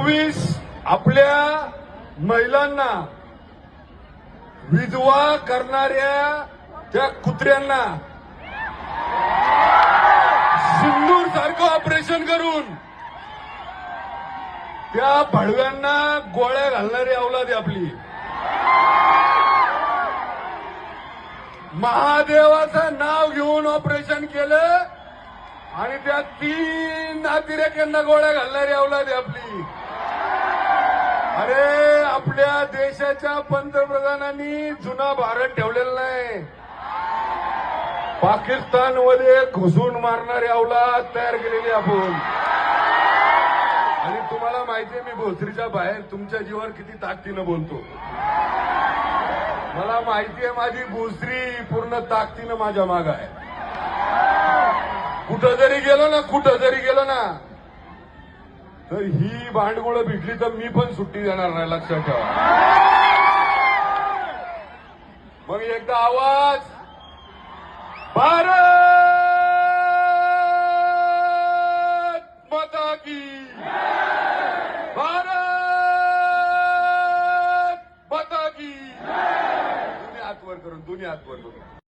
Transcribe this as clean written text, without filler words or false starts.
24 आपल्या महिलांना विधवा करणाऱ्या त्या कुत्र्यांना सिंदूर सारखं ऑपरेशन करून त्या भडव्यांना गोळ्या घालणारी औलाद आहे आपली. महादेवाचं नाव घेऊन ऑपरेशन केलं आणि त्या 3 अतिरेक्यांना गोळ्या घालणारी औलाद आहे आपली. अरे आपल्या देशाच्या पंतप्रधानांनी जुना भारत ठेवलेला नाही. पाकिस्तानमध्ये घुसून मारणारी औलाद तयार केलेली आपण. आणि तुम्हाला माहितीये मी भोसरीच्या बाहेर तुमच्या जीवावर किती ताकदीनं बोलतो. मला माहितीये माझी भोसरी पूर्ण ताकदीनं माझ्या माग आहे. कुठं जरी गेलो ना तर ही भांडगुळं भेटली तर मी पण सुट्टी देणार नाही, लक्षात ठेवा. मग एकदा आवाज, भारत माता की, भारत माता की. दोन्ही हात वर करून